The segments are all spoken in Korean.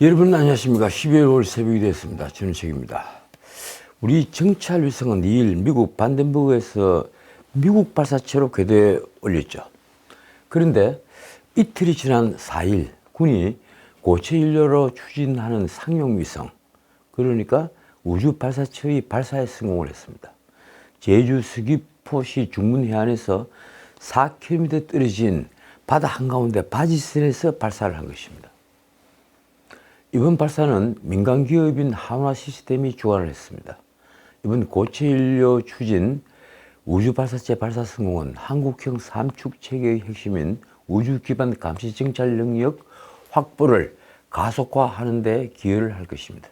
여러분 안녕하십니까. 12월 5일 새벽이 되었습니다. 저는 책입니다. 우리 정찰 위성은 2일 미국 반덴버그에서 미국 발사체로 궤도에 올렸죠. 그런데 이틀이 지난 4일 군이 고체 연료로 추진하는 상용 위성, 그러니까 우주 발사체의 발사에 성공을 했습니다. 제주 서귀포시 중문 해안에서 4km 떨어진 바다 한가운데 바지선에서 발사를 한 것입니다. 이번 발사는 민간 기업인 한화 시스템이 주관을 했습니다. 이번 고체 연료 추진 우주 발사체 발사 성공은 한국형 삼축 체계의 핵심인 우주 기반 감시 정찰 능력 확보를 가속화하는 데 기여를 할 것입니다.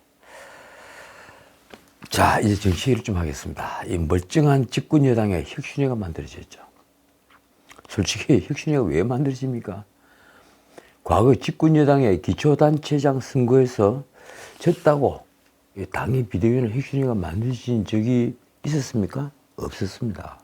자, 이제 정치 얘기를 좀 하겠습니다. 이 멀쩡한 집권 여당의 혁신위가 만들어졌죠. 솔직히 혁신위가 왜 만들어집니까? 과거 집권 여당의 기초단체장 선거에서 졌다고 당의 비대위원회 혁신위가 만들어진 적이 있었습니까? 없었습니다.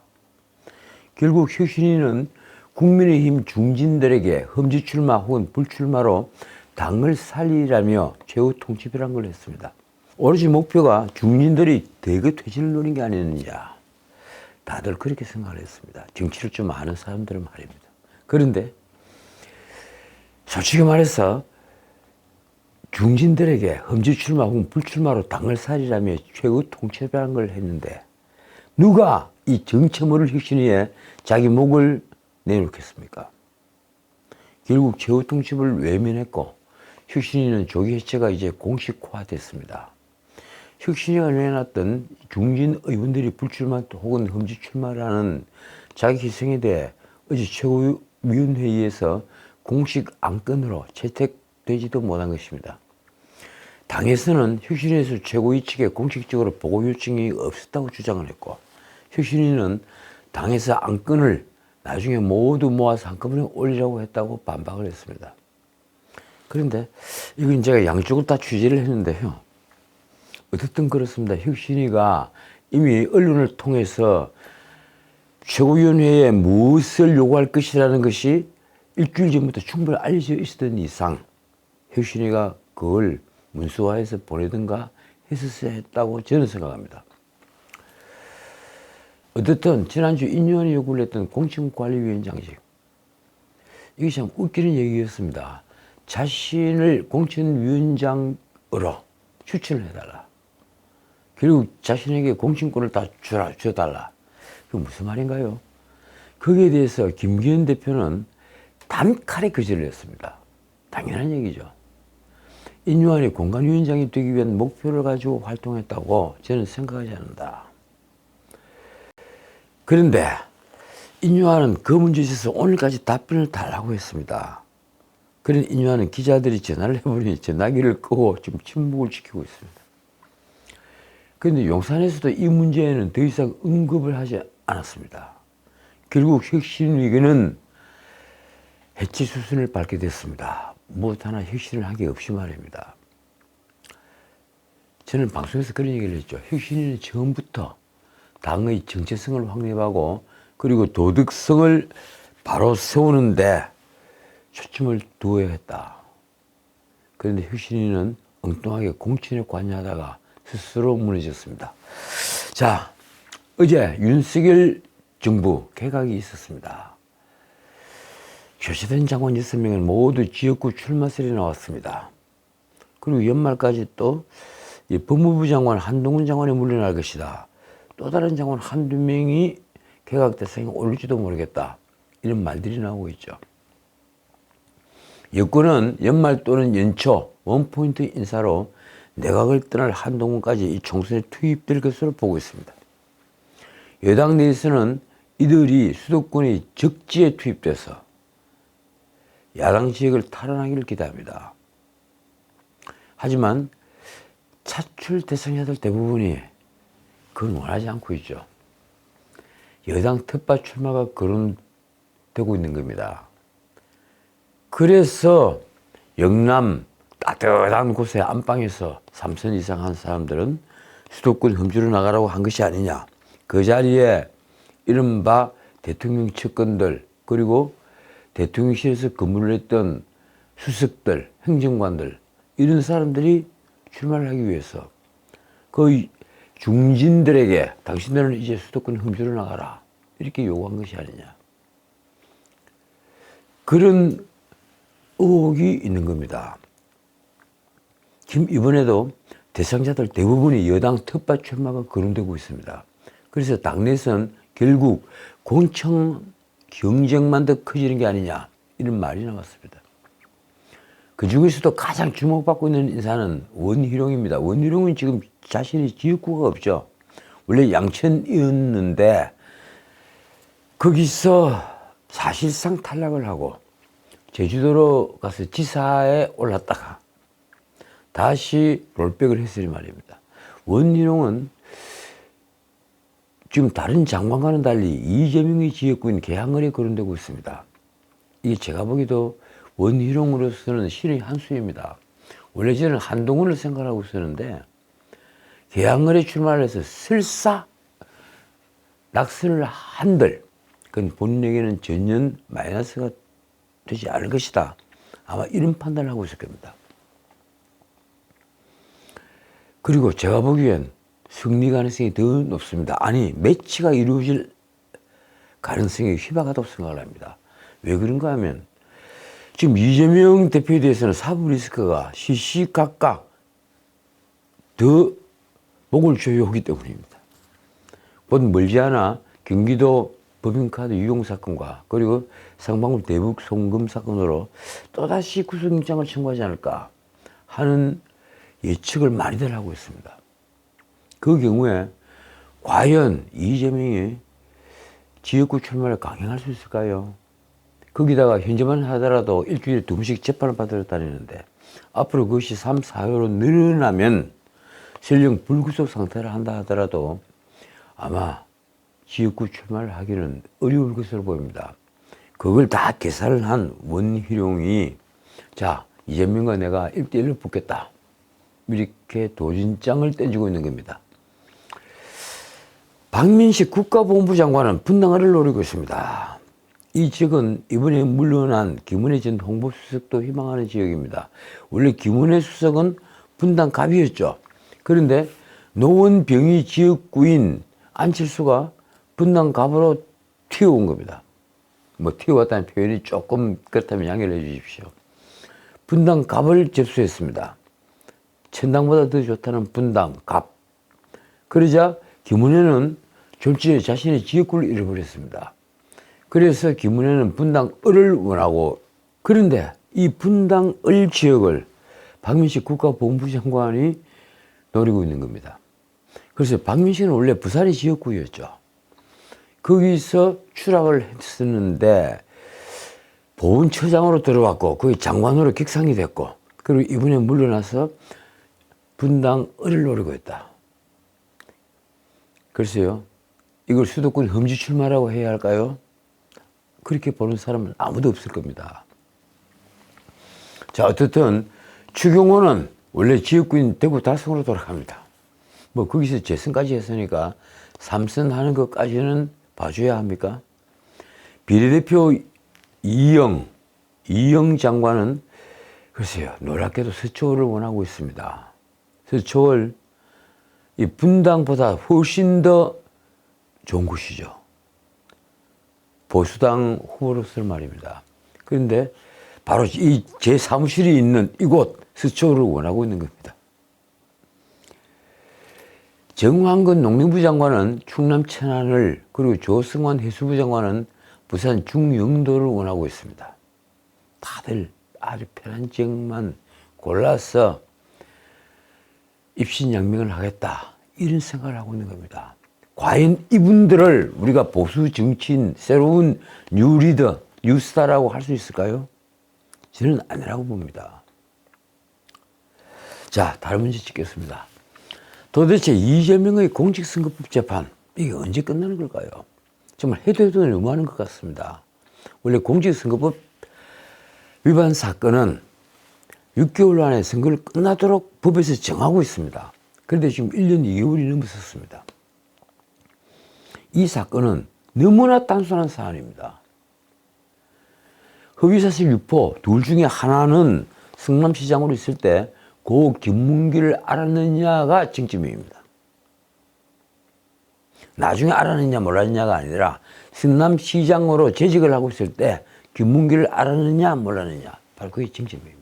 결국 혁신위는 국민의힘 중진들에게 험지 출마 혹은 불출마로 당을 살리라며 최후 통치표란 걸 했습니다. 오로지 목표가 중진들이 대거 퇴진을 노린 게 아니느냐. 다들 그렇게 생각을 했습니다. 정치를 좀 아는 사람들은 말입니다. 그런데 솔직히 말해서 중진들에게 험지 출마 혹은 불출마로 당을 살리라며 최후 통치표란 걸 했는데 누가 이 정체모를 혁신위에 자기 목을 내놓겠습니까? 결국 최후 통치표를 외면했고 혁신위는 조기 해체가 이제 공식화됐습니다. 혁신위가 내놨던 중진 의원들이 불출마 혹은 험지 출마라는 자기 희생에 대해 어제 최고위원회의에서 공식 안건으로 채택되지도 못한 것입니다. 당에서는 혁신위에서 최고위 측에 공식적으로 보고 요청이 없었다고 주장을 했고 혁신위는 당에서 안건을 나중에 모두 모아서 한꺼번에 올리라고 했다고 반박을 했습니다. 그런데 이건 제가 양쪽을 다 취재를 했는데요. 어쨌든 그렇습니다. 혁신위가 이미 언론을 통해서 최고위원회에 무엇을 요구할 것이라는 것이 일주일 전부터 충분히 알려져 있었던 이상 혁신위가 그걸 문서화해서 보내든가 했었어야 했다고 저는 생각합니다. 어쨌든 지난주 인요한이 요구를 했던 공천관리위원장직, 이게 참 웃기는 얘기였습니다. 자신을 공천위원장으로 추천을 해달라. 결국 자신에게 공천권을 다 줘달라. 그게 무슨 말인가요? 거기에 대해서 김기현 대표는 단칼에 거절을 했습니다. 당연한 얘기죠. 인요한이 공관위원장이 되기 위한 목표를 가지고 활동했다고 저는 생각하지 않는다. 그런데 인요한은 그 문제에 있어서 오늘까지 답변을 달라고 했습니다. 그런 인요한은 기자들이 전화를 해보니 전화기를 끄고 지금 침묵을 지키고 있습니다. 그런데 용산에서도 이 문제에는 더 이상 언급을 하지 않았습니다. 결국 혁신위기는 해체 수순을 밟게 됐습니다. 무엇 하나 혁신을 한 게 없이 말입니다. 저는 방송에서 그런 얘기를 했죠. 혁신위는 처음부터 당의 정체성을 확립하고 그리고 도덕성을 바로 세우는데 초점을 두어야 했다. 그런데 혁신위는 엉뚱하게 공천에 관여하다가 스스로 무너졌습니다. 자, 어제 윤석열 정부 개각이 있었습니다. 교체된 장관 6명은 모두 지역구 출마설이 나왔습니다. 그리고 연말까지 또 법무부 장관 한동훈 장관이 물러날 것이다. 또 다른 장관 한두 명이 개각 대상에 올릴지도 모르겠다. 이런 말들이 나오고 있죠. 여권은 연말 또는 연초 원포인트 인사로 내각을 떠날 한동훈까지 이 총선에 투입될 것으로 보고 있습니다. 여당 내에서는 이들이 수도권의 적지에 투입돼서 야당 지역을 탈환하기를 기대합니다. 하지만 차출 대상자들 대부분이 그건 원하지 않고 있죠. 여당 텃밭 출마가 거론되고 있는 겁니다. 그래서 영남 따뜻한 곳의 안방에서 3선 이상 한 사람들은 수도권 험지로 나가라고 한 것이 아니냐. 그 자리에 이른바 대통령 측근들 그리고 대통령실에서 근무를 했던 수석들, 행정관들 이런 사람들이 출마를 하기 위해서 그 중진들에게 당신들은 이제 수도권 흠주로 나가라 이렇게 요구한 것이 아니냐, 그런 의혹이 있는 겁니다. 지금 이번에도 대상자들 대부분이 여당 텃밭 출마가 거론되고 있습니다. 그래서 당내에서는 결국 공천 경쟁만 더 커지는 게 아니냐 이런 말이 나왔습니다. 그 중에서도 가장 주목받고 있는 인사는 원희룡입니다. 원희룡은 지금 자신이 지역구가 없죠. 원래 양천이었는데 거기서 사실상 탈락을 하고 제주도로 가서 지사에 올랐다가 다시 롤백을 했으니 말입니다. 원희룡은 지금 다른 장관과는 달리 이재명의 지역구인 계양을에 거론되고 있습니다. 이게 제가 보기에도 원희룡으로서는 신의 한 수입니다. 원래 저는 한동훈을 생각하고 있었는데 계양을에 출마를 해서 설사 낙선을 한들 그건 본인에게는 전혀 마이너스가 되지 않을 것이다. 아마 이런 판단을 하고 있을 겁니다. 그리고 제가 보기엔 승리 가능성이 더 높습니다. 아니, 매치가 이루어질 가능성이 희박하다고 생각을 합니다. 왜 그런가 하면 지금 이재명 대표에 대해서는 사법 리스크가 시시각각 더 목을 조여오기 때문입니다. 곧 멀지않아 경기도 법인카드 유용 사건과 그리고 상방울 대북 송금 사건으로 또다시 구속영장을 청구하지 않을까 하는 예측을 많이들 하고 있습니다. 그 경우에 과연 이재명이 지역구 출마를 강행할 수 있을까요? 거기다가 현재만 하더라도 일주일에 2번씩 재판을 받으러 다니는데 앞으로 그것이 3, 4회로 늘어나면 설령 불구속 상태를 한다 하더라도 아마 지역구 출마를 하기는 어려울 것으로 보입니다. 그걸 다 계산을 한 원희룡이 자, 이재명과 내가 1대1로 붙겠다 이렇게 도진장을 떼주고 있는 겁니다. 박민식 국가보훈부 장관은 분당을 노리고 있습니다. 이 지역은 이번에 물러난 김은혜 전 홍보수석도 희망하는 지역입니다. 원래 김은혜 수석은 분당 갑이었죠. 그런데 노원병이 지역구인 안철수가 분당 갑으로 튀어온 겁니다. 뭐 튀어왔다는 표현이 조금 그렇다면 양해를 해 주십시오. 분당 갑을 접수했습니다. 천당보다 더 좋다는 분당 갑. 그러자 김은혜는 졸지에 자신의 지역구를 잃어버렸습니다. 그래서 김은혜는 분당 을을 원하고, 그런데 이 분당 을 지역을 박민식 국가보훈부 장관이 노리고 있는 겁니다. 그래서 박민식은 원래 부산이 지역구였죠. 거기서 추락을 했었는데 보훈처장으로 들어왔고 거기 장관으로 격상이 됐고 그리고 이번에 물러나서 분당 을을 노리고 있다. 글쎄요, 이걸 수도권 험지 출마라고 해야 할까요? 그렇게 보는 사람은 아무도 없을 겁니다. 자, 어쨌든 추경호는 원래 지역구인 대구 달성으로 돌아갑니다. 뭐 거기서 재선까지 했으니까 3선 하는 것까지는 봐줘야 합니까? 비례대표 이영 장관은 글쎄요, 놀랍게도 서초를 원하고 있습니다. 서초를 이 분당보다 훨씬 더 좋은 곳이죠. 보수당 후보로서 말입니다. 그런데 바로 이 제 사무실이 있는 이곳 서초를 원하고 있는 겁니다. 정황근 농림부 장관은 충남 천안을, 그리고 조승환 해수부 장관은 부산 중영도를 원하고 있습니다. 다들 아주 편한 지역만 골라서 입신양명을 하겠다 이런 생각을 하고 있는 겁니다. 과연 이분들을 우리가 보수 정치인, 새로운 뉴 리더, 뉴스타라고 할 수 있을까요? 저는 아니라고 봅니다. 자, 다른 문제 찍겠습니다. 도대체 이재명의 공직선거법 재판, 이게 언제 끝나는 걸까요? 정말 해도 너무하는 것 같습니다. 원래 공직선거법 위반 사건은 6개월 안에 선거를 끝나도록 법에서 정하고 있습니다. 그런데 지금 1년 2개월이 넘었습니다. 이 사건은 너무나 단순한 사안입니다. 허위사실 유포 둘 중에 하나는 성남시장으로 있을 때 고 김문기를 알았느냐가 쟁점입니다. 나중에 알았느냐 몰랐느냐가 아니라 성남시장으로 재직을 하고 있을 때 김문기를 알았느냐 몰랐느냐, 바로 그게 쟁점입니다.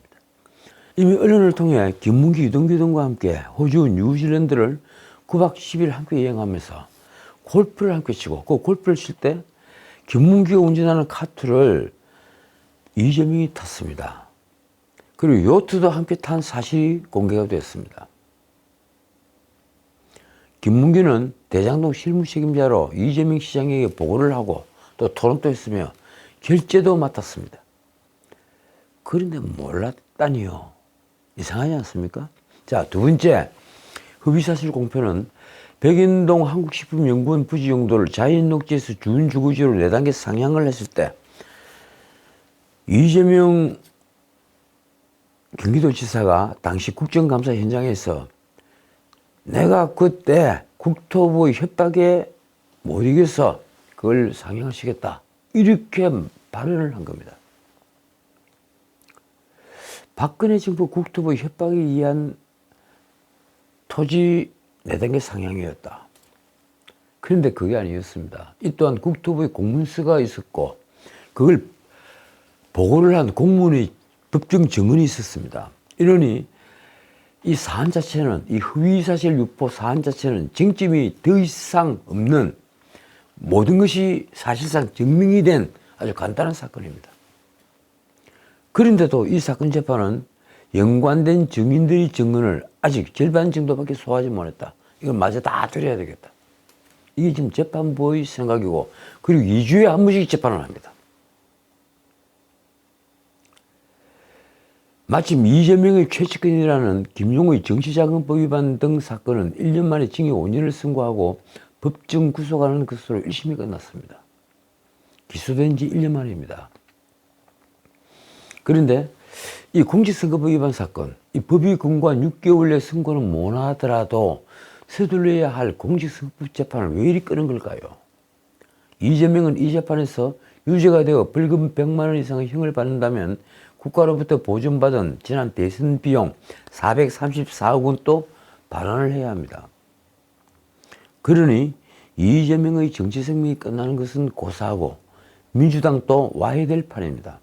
이미 언론을 통해 김문기, 유동규 등과 함께 호주, 뉴질랜드를 9박 10일 함께 여행하면서 골프를 함께 치고, 그 골프를 칠 때 김문기가 운전하는 카트를 이재명이 탔습니다. 그리고 요트도 함께 탄 사실이 공개가 됐습니다. 김문기는 대장동 실무 책임자로 이재명 시장에게 보고를 하고 또 토론도 했으며 결재도 맡았습니다. 그런데 몰랐다니요. 이상하지 않습니까? 자, 두 번째, 허위사실 공표는 백인동 한국식품연구원 부지 용도를 자연녹지에서 준주거지로 4단계 상향을 했을 때 이재명 경기도지사가 당시 국정감사 현장에서 내가 그때 국토부의 협박에 못 이겨서 그걸 상향하시겠다, 이렇게 발언을 한 겁니다. 박근혜 정부 국토부의 협박에 의한 토지 4단계 상향이었다. 그런데 그게 아니었습니다. 이 또한 국토부의 공문서가 있었고 그걸 보고를 한 공무원의 법정 증언이 있었습니다. 이러니 이 사안 자체는, 이 허위사실 유포 사안 자체는 쟁점이 더 이상 없는, 모든 것이 사실상 증명이 된 아주 간단한 사건입니다. 그런데도 이 사건 재판은 연관된 증인들의 증언을 아직 절반 정도밖에 소화하지 못했다. 이걸 마저 다 드려야 되겠다. 이게 지금 재판부의 생각이고, 그리고 2주에 한 번씩 재판을 합니다. 마침 이재명의 최측근이라는 김용의 정치자금법 위반 등 사건은 1년 만에 징역 5년을 선고하고 법정 구속하는 것으로 1심이 끝났습니다. 기소된 지 1년 만입니다. 그런데 이 공직선거법 위반 사건, 이 법이 근거한 6개월 내 선고는 못하더라도 서둘러야 할 공직선거법 재판을 왜 이리 끄는 걸까요? 이재명은 이 재판에서 유죄가 되어 벌금 100만 원 이상의 형을 받는다면 국가로부터 보존받은 지난 대선 비용 434억 원 또 반환을 해야 합니다. 그러니 이재명의 정치 생명이 끝나는 것은 고사하고 민주당도 와야 될 판입니다.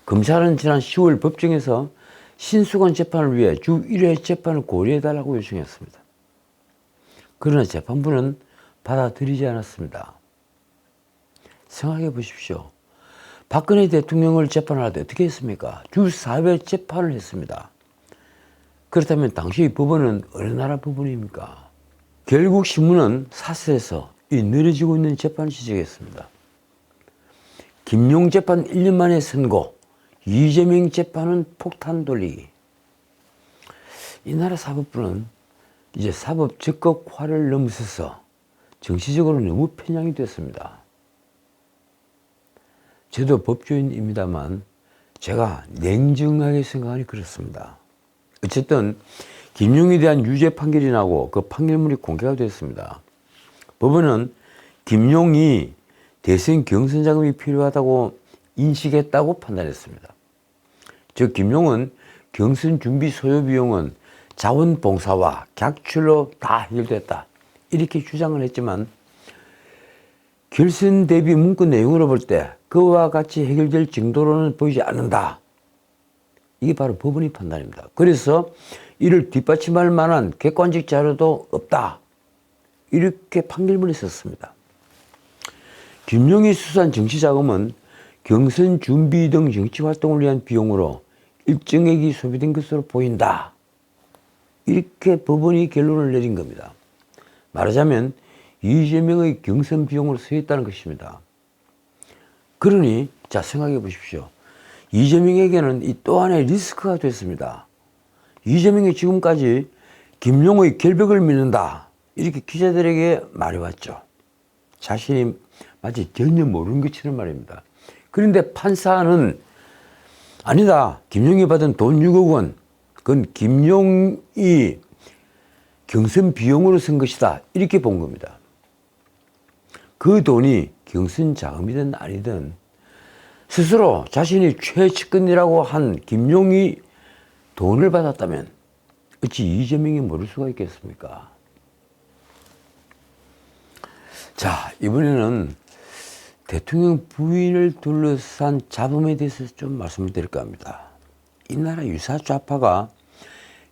검찰은 지난 10월 법정에서 신수관 재판을 위해 주 1회 재판을 고려해달라고 요청했습니다. 그러나 재판부는 받아들이지 않았습니다. 생각해 보십시오. 박근혜 대통령을 재판할 때 어떻게 했습니까? 주 4회 재판을 했습니다. 그렇다면 당시 법원은 어느 나라 법원입니까? 결국 신문은 사설에서 이 느려지고 있는 재판을 지적했습니다. 김용 재판 1년 만에 선고, 이재명 재판은 폭탄 돌리기. 이 나라 사법부는 이제 사법 적극화를 넘어서서 정치적으로 너무 편향이 됐습니다. 저도 법조인입니다만 제가 냉정하게 생각하니 그렇습니다. 어쨌든 김용에 대한 유죄 판결이 나고 그 판결문이 공개가 됐습니다. 법원은 김용이 대선 경선 자금이 필요하다고 인식했다고 판단했습니다. 즉 김용은 경선 준비 소요 비용은 자원봉사와 객출로 다 해결됐다, 이렇게 주장을 했지만 결선 대비 문구 내용으로 볼 때 그와 같이 해결될 정도로는 보이지 않는다. 이게 바로 법원의 판단입니다. 그래서 이를 뒷받침할 만한 객관적 자료도 없다, 이렇게 판결문에 썼습니다. 김용이 수사한 정치자금은 경선 준비 등 정치활동을 위한 비용으로 일정액이 소비된 것으로 보인다, 이렇게 법원이 결론을 내린 겁니다. 말하자면 이재명의 경선 비용으로 쓰였다는 것입니다. 그러니 자, 생각해 보십시오. 이재명에게는 이 또 하나의 리스크가 됐습니다. 이재명이 지금까지 김용의 결백을 믿는다, 이렇게 기자들에게 말해왔죠. 자신이 마치 전혀 모르는 것처럼 말입니다. 그런데 판사는 아니다, 김용이 받은 돈 6억 원, 그건 김용이 경선 비용으로 쓴 것이다, 이렇게 본 겁니다. 그 돈이 경선 자금이든 아니든 스스로 자신이 최측근이라고 한 김용이 돈을 받았다면 어찌 이재명이 모를 수가 있겠습니까? 자, 이번에는 대통령 부인을 둘러싼 잡음에 대해서 좀 말씀을 드릴까 합니다. 이 나라 유사 좌파가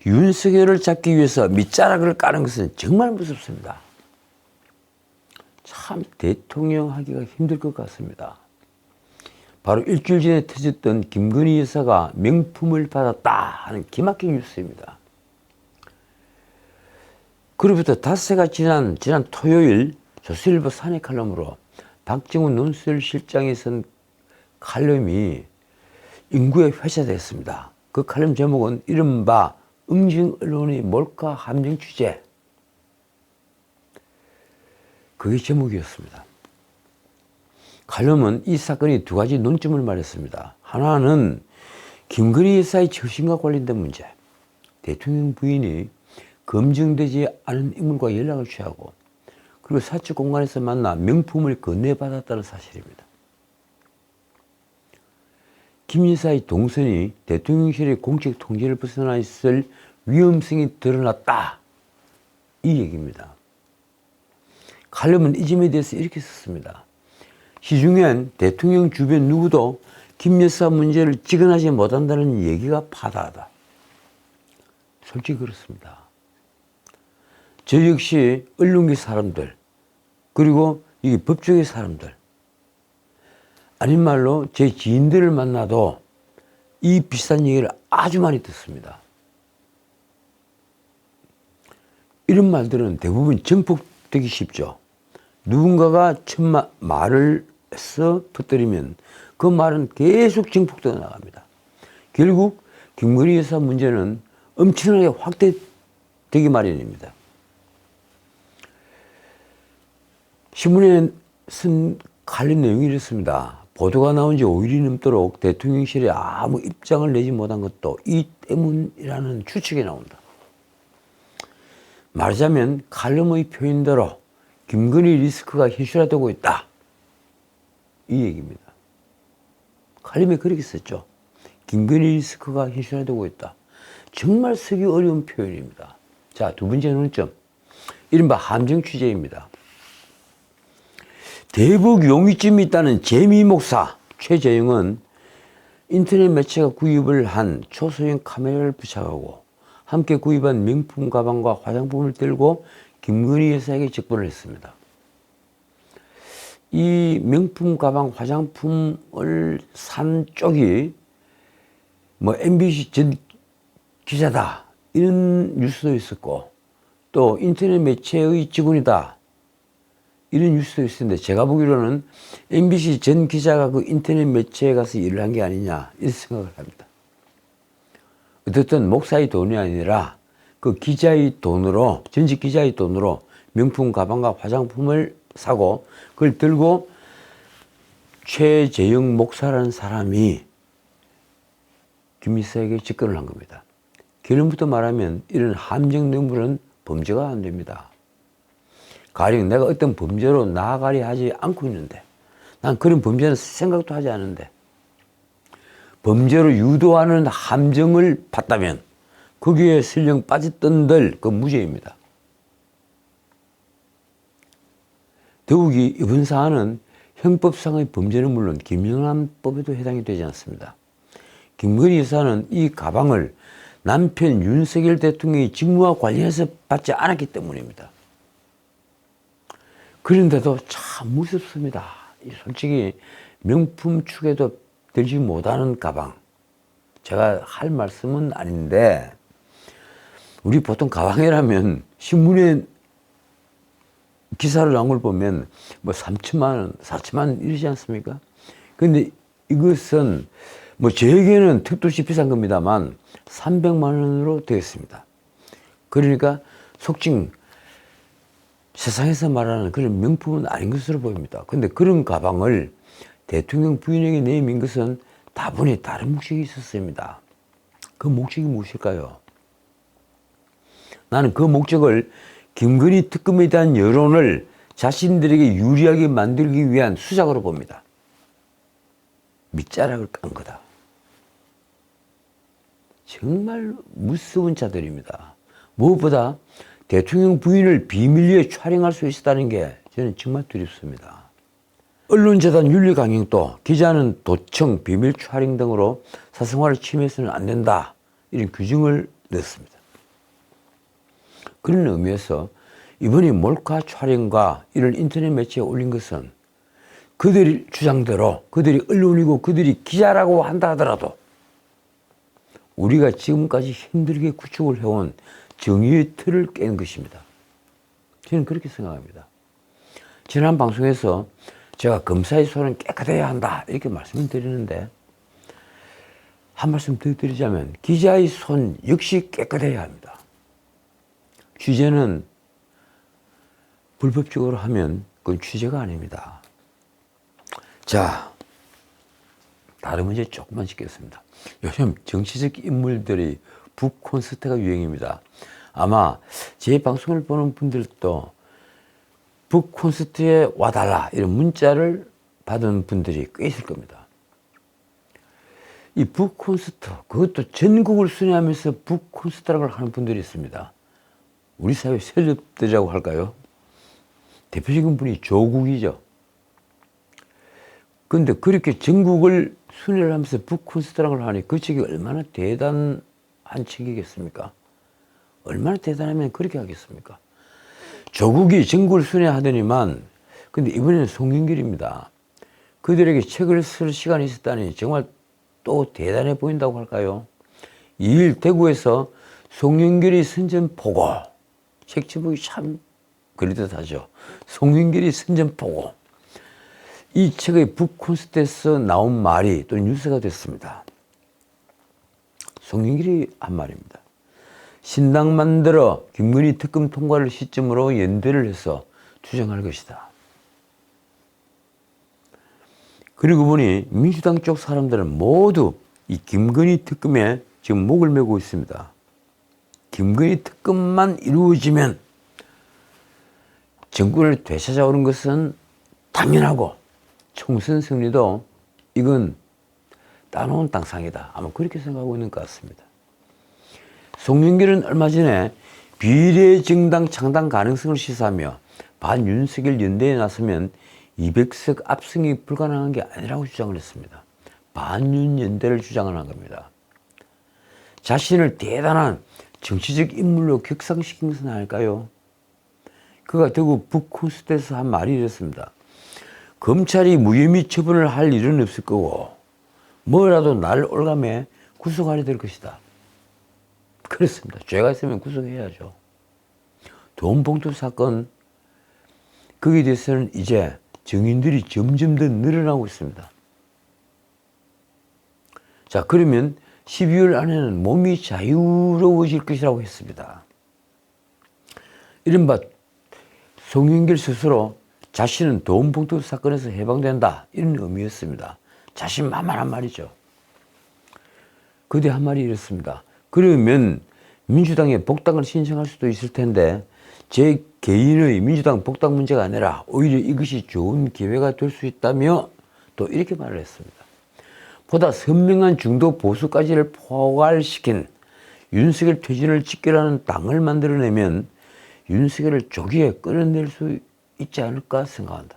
윤석열을 잡기 위해서 밑자락을 까는 것은 정말 무섭습니다. 참 대통령 하기가 힘들 것 같습니다. 바로 일주일 전에 터졌던 김건희 여사가 명품을 받았다 하는 기막힌 뉴스입니다. 그로부터 닷새가 지난 토요일 조선일보 사내 칼럼으로 박정훈 논설실장이 쓴 칼럼이 인구에 회자됐습니다. 그 칼럼 제목은 이른바 응징 언론의 몰카 함정 취재. 그게 제목이었습니다. 칼럼은 이 사건이 두 가지 논점을 말했습니다. 하나는 김건희 여사의 처신과 관련된 문제. 대통령 부인이 검증되지 않은 인물과 연락을 취하고 그리고 사적 공간에서 만나 명품을 건네받았다는 사실입니다. 김 여사의 동선이 대통령실의 공적 통제를 벗어나 있을 위험성이 드러났다. 이 얘기입니다. 칼럼은 이 점에 대해서 이렇게 썼습니다. 시중엔 대통령 주변 누구도 김 여사 문제를 직언하지 못한다는 얘기가 파다하다. 솔직히 그렇습니다. 저 역시 언론계 사람들 그리고 이 법조계 사람들 아닌 말로 제 지인들을 만나도 이 비슷한 얘기를 아주 많이 듣습니다. 이런 말들은 대부분 정폭되기 쉽죠. 누군가가 말을 해서 퍼뜨리면 그 말은 계속 정폭되어 나갑니다. 결국 김건희 여사 문제는 엄청나게 확대되기 마련입니다. 신문에 쓴 관련 내용이 이렇습니다. 보도가 나온 지 5일이 넘도록 대통령실에 아무 입장을 내지 못한 것도 이 때문이라는 추측이 나온다. 말하자면 칼럼의 표현대로 김건희 리스크가 현실화되고 있다. 이 얘기입니다. 칼럼에 그렇게 썼죠. 김건희 리스크가 현실화되고 있다. 정말 쓰기 어려운 표현입니다. 자, 두 번째 논점. 이른바 함정 취재입니다. 대북 용의점이 있다는 재미 목사 최재영은 인터넷 매체가 구입을 한 초소형 카메라를 부착하고 함께 구입한 명품 가방과 화장품을 들고 김건희 여사에게 접근을 했습니다. 이 명품 가방 화장품을 산 쪽이 MBC 전 기자다 이런 뉴스도 있었고 또 인터넷 매체의 직원이다 이런 뉴스도 있었는데 제가 보기로는 MBC 전 기자가 그 인터넷 매체에 가서 일을 한 게 아니냐 이런 생각을 합니다. 어쨌든 목사의 돈이 아니라 그 기자의 돈으로 전직 기자의 돈으로 명품 가방과 화장품을 사고 그걸 들고 최재영 목사라는 사람이 김 여사에게 접근을 한 겁니다. 결론부터 말하면 이런 함정 능물은 범죄가 안 됩니다. 가령 내가 어떤 범죄로 나아가려 하지 않고 있는데 난 그런 범죄는 생각도 하지 않는데 범죄로 유도하는 함정을 봤다면 거기에 설령 빠졌던들 그 무죄입니다. 더욱이 이번 사안은 형법상의 범죄는 물론 김영란법에도 해당이 되지 않습니다. 김건희 여사는 이 가방을 남편 윤석열 대통령의 직무와 관련해서 받지 않았기 때문입니다. 그런데도 참 무섭습니다. 솔직히 명품 축에도 들지 못하는 가방. 제가 할 말씀은 아닌데 우리 보통 가방이라면 신문에 기사를 나온 걸 보면 3천만 원, 4천만 원 이러지 않습니까? 그런데 이것은 저에게는 특도시 비싼 겁니다만 300만 원으로 되겠습니다. 그러니까 속칭 세상에서 말하는 그런 명품은 아닌 것으로 보입니다. 그런데 그런 가방을 대통령 부인에게 내민 것은 다분히 다른 목적이 있었습니다. 그 목적이 무엇일까요? 나는 그 목적을 김건희 특검에 대한 여론을 자신들에게 유리하게 만들기 위한 수작으로 봅니다. 밑자락을 깐 거다. 정말 무서운 자들입니다. 무엇보다 대통령 부인을 비밀리에 촬영할 수 있었다는 게 저는 정말 두렵습니다. 언론재단 윤리 강령도 기자는 도청, 비밀 촬영 등으로 사생활을 침해해서는 안 된다, 이런 규정을 넣었습니다. 그런 의미에서 이번에 몰카 촬영과 이런 인터넷 매체에 올린 것은 그들의 주장대로 그들이 언론이고 그들이 기자라고 한다 하더라도 우리가 지금까지 힘들게 구축을 해온 정의의 틀을 깬 것입니다. 저는 그렇게 생각합니다. 지난 방송에서 제가 검사의 손은 깨끗해야 한다, 이렇게 말씀을 드리는데, 한 말씀 더 드리자면 기자의 손 역시 깨끗해야 합니다. 취재는 불법적으로 하면 그건 취재가 아닙니다. 자, 다른 문제 조금만 짚겠습니다. 요즘 정치적 인물들이 북콘서트가 유행입니다. 아마 제 방송을 보는 분들도 북콘서트에 와달라, 이런 문자를 받은 분들이 꽤 있을 겁니다. 이 북콘서트, 그것도 전국을 순회하면서 북콘서트라고 하는 분들이 있습니다. 우리 사회 세력들이라고 할까요? 대표적인 분이 조국이죠. 그런데 그렇게 전국을 순회를 하면서 북콘서트라고 하니 그 책이 얼마나 대단한 책이겠습니까? 얼마나 대단하면 그렇게 하겠습니까? 조국이 전국을 순회하더니만, 근데 이번에는 송영길입니다. 그들에게 책을 쓸 시간이 있었다니 정말 또 대단해 보인다고 할까요? 2일 대구에서 송영길이 선전포고, 책 제목이 참 그럴듯하죠. 송영길이 선전포고. 이 책의 북콘서트에서 나온 말이 또 뉴스가 됐습니다. 송영길이 한 말입니다. 신당 만들어 김건희 특검 통과를 시점으로 연대를 해서 투쟁할 것이다. 그리고 보니 민주당 쪽 사람들은 모두 이 김건희 특검에 지금 목을 메고 있습니다. 김건희 특검만 이루어지면 정권을 되찾아오는 것은 당연하고 총선 승리도 이건 따놓은 땅상이다, 아마 그렇게 생각하고 있는 것 같습니다. 송영길은 얼마 전에 비례정당 창당 가능성을 시사하며 반윤석열 연대에 나서면 200석 압승이 불가능한 게 아니라고 주장을 했습니다. 반윤 연대를 주장을 한 겁니다. 자신을 대단한 정치적 인물로 격상시킨 것은 아닐까요? 그가 대구 북콘서트에서 한 말이 이랬습니다. 검찰이 무혐의 처분을 할 일은 없을 거고 뭐라도 나를 올감해 구속하려 될 것이다. 그렇습니다. 죄가 있으면 구속해야죠. 돈봉투 사건, 거기에 대해서는 이제 증인들이 점점 더 늘어나고 있습니다. 자, 그러면 12월 안에는 몸이 자유로워질 것이라고 했습니다. 이른바 송영길 스스로 자신은 돈봉투 사건에서 해방된다, 이런 의미였습니다. 자신만만한 말이죠. 그때 한 말이 이랬습니다. 그러면 민주당에 복당을 신청할 수도 있을 텐데 제 개인의 민주당 복당 문제가 아니라 오히려 이것이 좋은 기회가 될 수 있다며 또 이렇게 말을 했습니다. 보다 선명한 중도 보수까지를 포괄시킨 윤석열 퇴진을 직결하는 당을 만들어내면 윤석열을 조기에 끌어낼 수 있지 않을까 생각한다.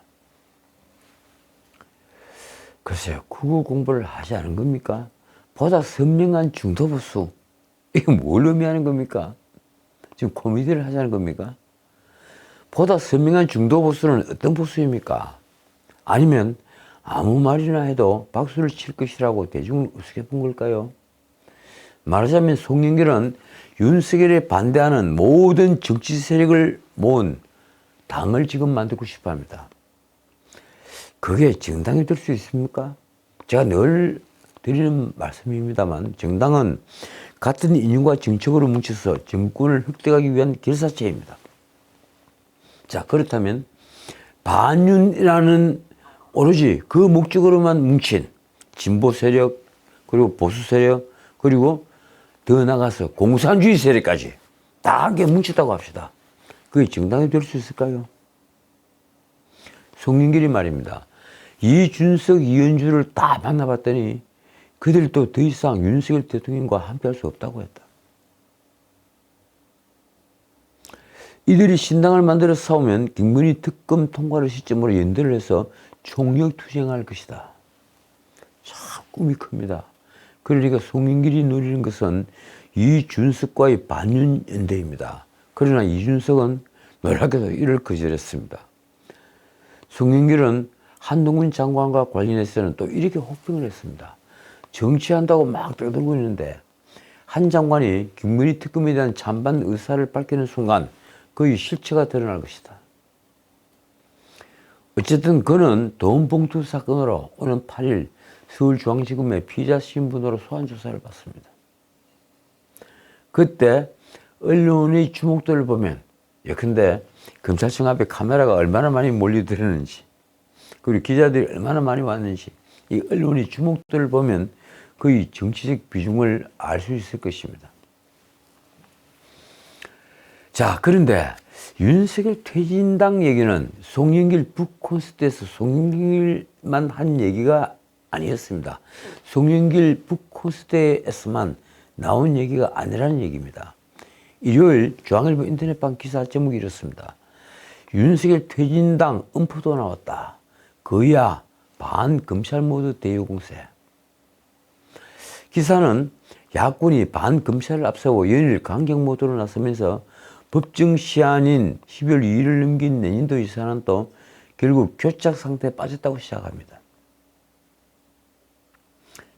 글쎄요, 그거 공부를 하지 않은 겁니까? 보다 선명한 중도 보수, 이게 뭘 의미하는 겁니까? 지금 코미디를 하자는 겁니까? 보다 선명한 중도 보수는 어떤 보수입니까? 아니면 아무 말이나 해도 박수를 칠 것이라고 대중을 우습게 본 걸까요? 말하자면 송영길은 윤석열에 반대하는 모든 정치 세력을 모은 당을 지금 만들고 싶어 합니다. 그게 정당이 될 수 있습니까? 제가 늘 드리는 말씀입니다만 정당은 같은 인연과 정책으로 뭉쳐서 정권을 획득하기 위한 결사체입니다. 자, 그렇다면 반윤이라는 오로지 그 목적으로만 뭉친 진보 세력, 그리고 보수 세력, 그리고 더 나가서 공산주의 세력까지 다 함께 뭉쳤다고 합시다. 그게 정당이 될 수 있을까요? 송영길이 말입니다. 이준석, 이현주를 다 만나봤더니 그들도 더 이상 윤석열 대통령과 함께할 수 없다고 했다. 이들이 신당을 만들어 싸우면 김건희 특검 통과를 시점으로 연대를 해서 총력 투쟁할 것이다. 참 꿈이 큽니다. 그러니까 송영길이 노리는 것은 이준석과의 반윤 연대입니다. 그러나 이준석은 놀랍게도 이를 거절했습니다. 송영길은 한동훈 장관과 관련해서는 또 이렇게 혹평을 했습니다. 정치한다고 막 떠들고 있는데 한 장관이 김건희 특검에 대한 찬반 의사를 밝히는 순간 그의 실체가 드러날 것이다. 어쨌든 그는 돈 봉투 사건으로 오는 8일 서울중앙지검의 피의자 신분으로 소환조사를 받습니다. 그때 언론의 주목도를 보면 예컨대 검찰청 앞에 카메라가 얼마나 많이 몰려들었는지 그리고 기자들이 얼마나 많이 왔는지 이 언론의 주목도를 보면 그의 정치적 비중을 알 수 있을 것입니다. 자, 그런데 윤석열 퇴진당 얘기는 송영길 북콘서트에서 송영길만 한 얘기가 아니었습니다. 송영길 북콘서트에서만 나온 얘기가 아니라는 얘기입니다. 일요일 중앙일보 인터넷방 기사 제목이 이렇습니다. 윤석열 퇴진당 음포도 나왔다. 그야 반검찰 모드 대유공세. 기사는 야권이 반검찰을 앞세워 연일 강경 모드로 나서면서 법정 시한인 12월 2일을 넘긴 내년도 예산안 또 결국 교착 상태에 빠졌다고 시작합니다.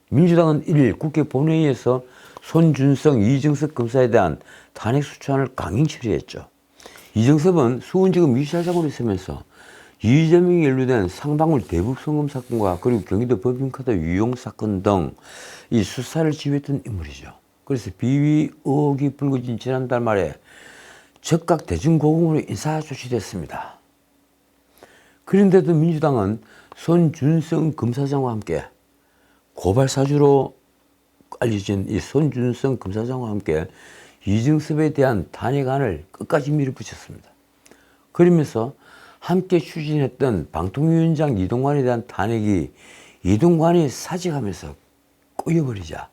민주당은 1일 국회 본회의에서 손준성, 이정섭 검사에 대한 탄핵 수찬을 강행 처리했죠. 이정섭은 수원지검 유치장으로 있으면서 이재명이 연루된 상방울 대북송금 사건과 그리고 경기도 법인카드 유용 사건 등 이 수사를 지휘했던 인물이죠. 그래서 비위 의혹이 불거진 지난달 말에 적각 대중고금으로 인사 조치됐습니다. 그런데도 민주당은 손준성 검사장과 함께 고발사주로 알려진 이 손준성 검사장과 함께 이정섭에 대한 탄핵안을 끝까지 밀어붙였습니다. 그러면서 함께 추진했던 방통위원장 이동관에 대한 탄핵이 이동관이 사직하면서 꼬여버리자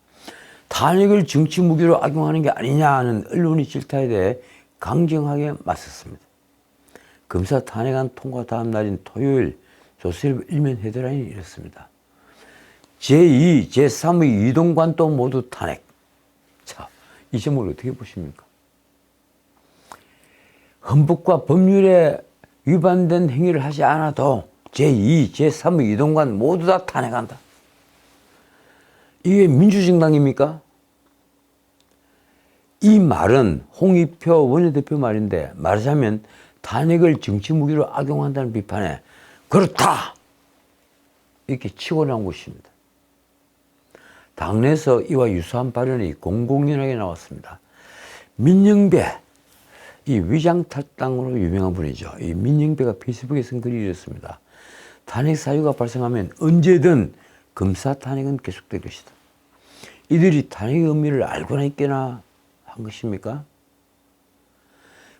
탄핵을 정치 무기로 악용하는 게 아니냐는 언론의 질타에 대해 강경하게 맞섰습니다. 검사 탄핵안 통과 다음 날인 토요일 조선일보 일면 헤드라인이 이렇습니다. 제2, 제3의 이동관도 모두 탄핵. 자, 이 제목을 어떻게 보십니까? 헌법과 법률에 위반된 행위를 하지 않아도 제2, 제3의 이동관 모두 다 탄핵한다. 이게 민주정당입니까? 이 말은 홍익표 원내대표 말인데 말하자면 탄핵을 정치무기로 악용한다는 비판에 그렇다! 이렇게 치고 나온 것입니다. 당내에서 이와 유사한 발언이 공공연하게 나왔습니다. 민영배, 이 위장탈당으로 유명한 분이죠. 이 민영배가 페이스북에 쓴 글이 이렇습니다. 탄핵 사유가 발생하면 언제든 검사 탄핵은 계속될 것이다. 이들이 탄핵의 의미를 알고나 있게나 한 것입니까?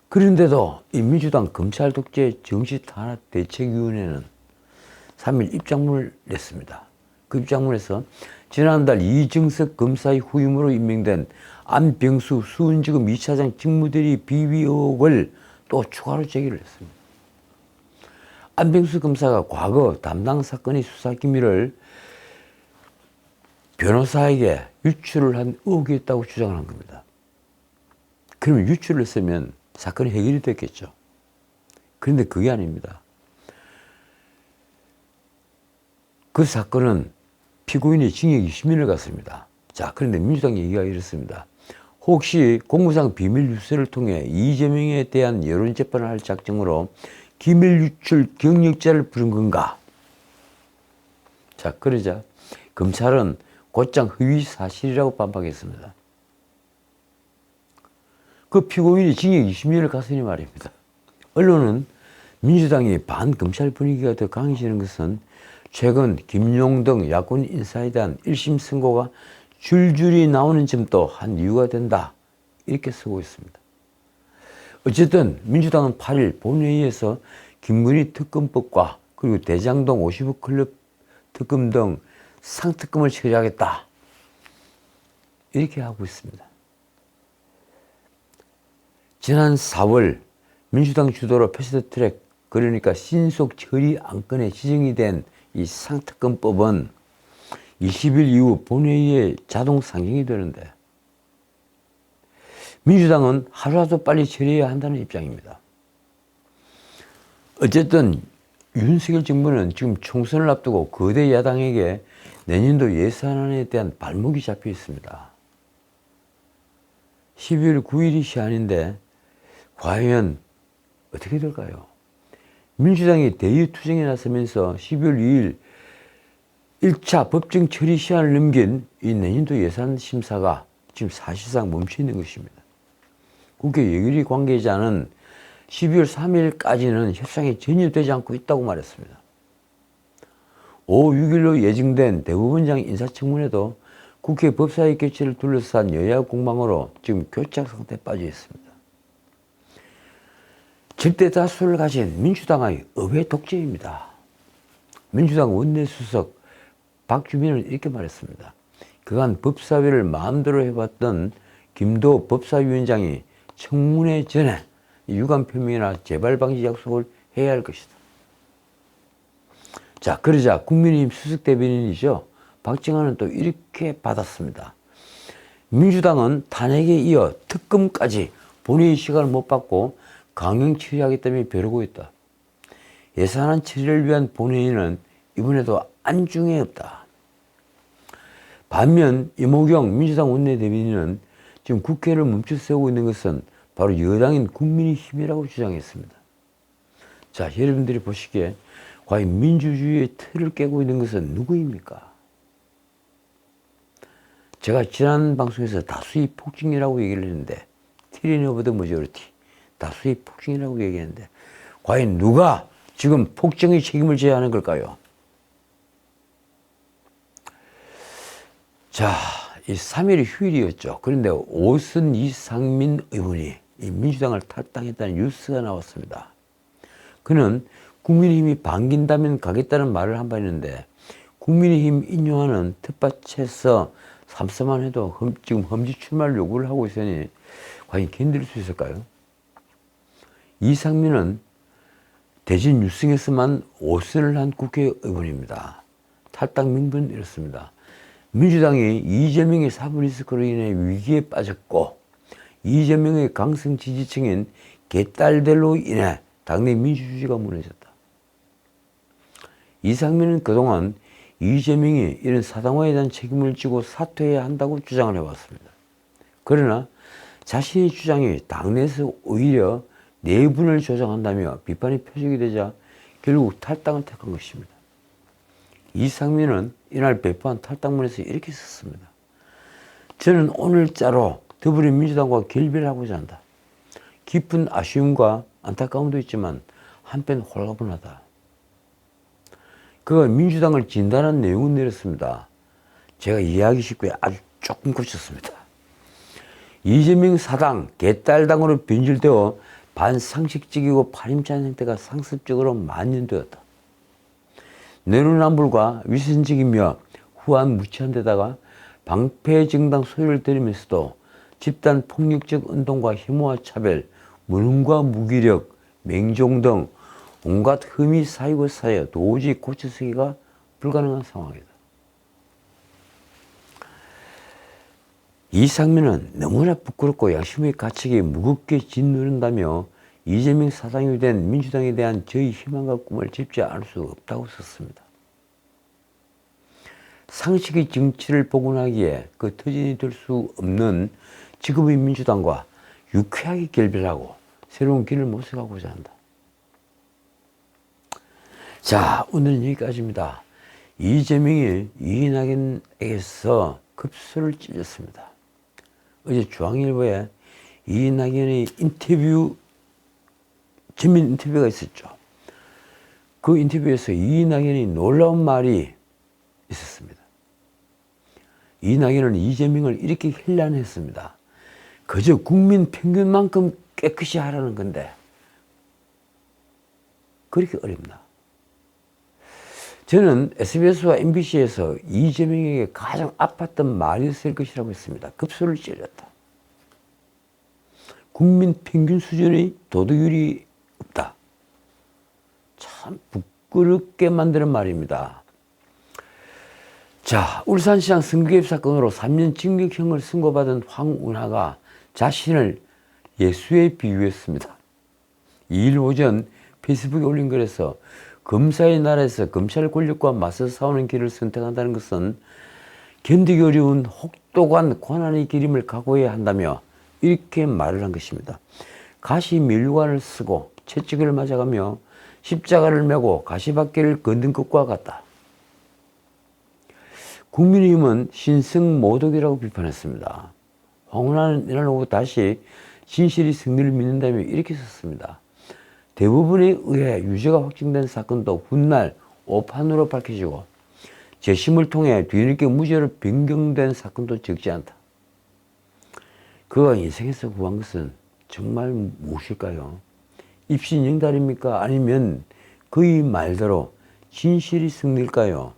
그런데도 이 민주당 검찰 독재 정치탄압대책위원회는 3일 입장문을 냈습니다. 그 입장문에서 지난달 이정석 검사의 후임으로 임명된 안병수 수원지검 2차장 직무대리 비위 의혹을 또 추가로 제기를 했습니다. 안병수 검사가 과거 담당 사건의 수사 기밀을 변호사에게 유출을 한 의혹이 있다고 주장을 한 겁니다. 그러면 유출을 했으면 사건이 해결이 됐겠죠. 그런데 그게 아닙니다. 그 사건은 피고인이 징역 20년을 갔습니다. 자, 그런데 민주당 얘기가 이렇습니다. 혹시 공무상 비밀 유세를 통해 이재명에 대한 여론재판을 할 작정으로 기밀 유출 경력자를 부른 건가? 자, 그러자 검찰은 곧장 허위 사실이라고 반박했습니다. 그 피고인이 징역 20년을 갔으니 말입니다. 언론은 민주당이 반검찰 분위기가 더 강해지는 것은 최근 김용 등 야권 인사에 대한 1심 선고가 줄줄이 나오는 점도 한 이유가 된다. 이렇게 쓰고 있습니다. 어쨌든 민주당은 8일 본회의에서 김건희 특검법과 그리고 대장동 50억 클럽 특검 등 상특검을 처리하겠다. 이렇게 하고 있습니다. 지난 4월 민주당 주도로 패스트트랙, 그러니까 신속 처리 안건에 지정이 된 이 상특검법은 20일 이후 본회의에 자동 상정이 되는데 민주당은 하루라도 빨리 처리해야 한다는 입장입니다. 어쨌든 윤석열 정부는 지금 총선을 앞두고 거대 야당에게 내년도 예산안에 대한 발목이 잡혀 있습니다. 12월 9일이 시한인데 과연 어떻게 될까요? 민주당이 대의투쟁에 나서면서 12월 2일 1차 법정 처리 시한을 넘긴 이 내년도 예산 심사가 지금 사실상 멈춰 있는 것입니다. 국회 예결위 관계자는 12월 3일까지는 협상이 전혀 되지 않고 있다고 말했습니다. 5, 6일로 예정된 대법원장 인사청문회도 국회 법사위 개최를 둘러싼 여야 공방으로 지금 교착 상태에 빠져 있습니다. 절대 다수를 가진 민주당의 의회 독재입니다. 민주당 원내수석 박주민은 이렇게 말했습니다. 그간 법사위를 마음대로 해봤던 김도 법사위원장이 청문회 전에 유감 표명이나 재발 방지 약속을 해야 할 것이다. 자, 그러자 국민의힘 수석 대변인이죠. 박정환은 또 이렇게 받았습니다. 민주당은 탄핵에 이어 특검까지 본회의 시간을 못 받고 강행 처리하겠다며 벼르고 있다. 예산안 처리를 위한 본회의는 이번에도 안중에 없다. 반면 이모경 민주당 원내대변인은 지금 국회를 멈춰세우고 있는 것은 바로 여당인 국민의힘이라고 주장했습니다. 자, 여러분들이 보시기에 과연 민주주의의 틀을 깨고 있는 것은 누구입니까? 제가 지난 방송에서 다수의 폭증이라고 얘기를 했는데 tyranny of the majority, 다수의 폭증이라고 얘기했는데 과연 누가 지금 폭정의 책임을 져야 하는 걸까요? 자, 이 3일이 휴일이었죠. 그런데 오선 이상민 의원이 이 민주당을 탈당했다는 뉴스가 나왔습니다. 그는 국민의힘이 반긴다면 가겠다는 말을 한 바 있는데 국민의힘 인용하는 텃밭에서 삼삼만 해도 지금 험지 출마를 요구를 하고 있으니 과연 견딜 수 있을까요? 이상민은 대진 유승에서만 5선을 한 국회의원입니다. 탈당 명분은 이렇습니다. 민주당이 이재명의 사법리스크로 인해 위기에 빠졌고 이재명의 강성 지지층인 개딸들로 인해 당내 민주주의가 무너졌다. 이상민은 그동안 이재명이 이런 사당화에 대한 책임을 지고 사퇴해야 한다고 주장을 해왔습니다. 그러나 자신의 주장이 당내에서 오히려 내분을 조장한다며 비판이 표적이 되자 결국 탈당을 택한 것입니다. 이상민은 이날 배포한 탈당문에서 이렇게 썼습니다. 저는 오늘자로 더불어민주당과 결별을 하고자 한다. 깊은 아쉬움과 안타까움도 있지만 한편 홀가분하다. 그가 민주당을 진단한 내용은 내렸습니다. 제가 이해하기 쉽게 아주 조금 고쳤습니다. 이재명 사당, 개딸당으로 변질되어 반상식적이고 파렴치한 형태가 상습적으로 만연되었다. 내로남불과 위선적이며 후한무치한 데다가 방패정당 소리를 들으면서도 집단 폭력적 운동과 혐오와 차별, 무능과 무기력, 맹종 등 온갖 흠이 쌓이고 쌓여 도저히 고쳐쓰기가 불가능한 상황이다. 이상민은 너무나 부끄럽고 양심의 가책이 무겁게 짓누른다며 이재명 사당이 된 민주당에 대한 저희 희망과 꿈을 접지 않을 수 없다고 썼습니다. 상식의 정치를 복원하기에 그 터전이 될 수 없는 지금의 민주당과 유쾌하게 결별하고 새로운 길을 모색하고자 한다. 자, 오늘은 여기까지입니다. 이재명이 이낙연에게서 급소를 찔렸습니다. 어제 중앙일보에 이낙연의 전면 인터뷰가 있었죠. 그 인터뷰에서 이낙연이 놀라운 말이 있었습니다. 이낙연은 이재명을 이렇게 힐난했습니다. 그저 국민 평균만큼 깨끗이 하라는 건데 그렇게 어렵나? 저는 SBS와 MBC에서 이재명에게 가장 아팠던 말이었을 것이라고 했습니다. 급소를 찔렸다. 국민 평균 수준의 도덕율이 없다. 참 부끄럽게 만드는 말입니다. 자, 울산시장 선거개입 사건으로 3년 징역형을 선고받은 황운하가 자신을 예수에 비유했습니다. 2일 오전 페이스북에 올린 글에서 검사의 나라에서 검찰 권력과 맞서 싸우는 길을 선택한다는 것은 견디기 어려운 혹독한 고난의 길임을 각오해야 한다며 이렇게 말을 한 것입니다. 가시 면류관을 쓰고 채찍을 맞아가며 십자가를 메고 가시밭길을 걷는 것과 같다. 국민의힘은 신성모독이라고 비판했습니다. 황운하는 이날 오후 다시 진실이 승리를 믿는다며 이렇게 썼습니다. 대부분에 의해 유죄가 확정된 사건도 훗날 오판으로 밝혀지고 재심을 통해 뒤늦게 무죄로 변경된 사건도 적지 않다. 그가 인생에서 구한 것은 정말 무엇일까요? 입신영달입니까? 아니면 그의 말대로 진실이 승리일까요?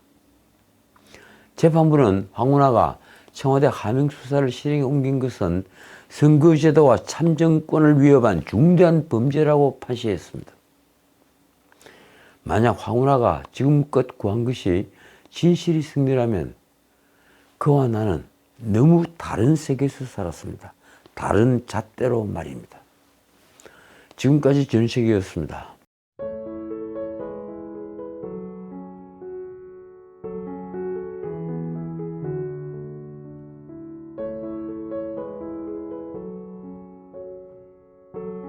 재판부는 황운하가 청와대 하명수사를 실행에 옮긴 것은 선거제도와 참정권을 위협한 중대한 범죄라고 판시했습니다. 만약 황운하가 지금껏 구한 것이 진실이 승리라면 그와 나는 너무 다른 세계에서 살았습니다. 다른 잣대로 말입니다. 지금까지 전식이었습니다.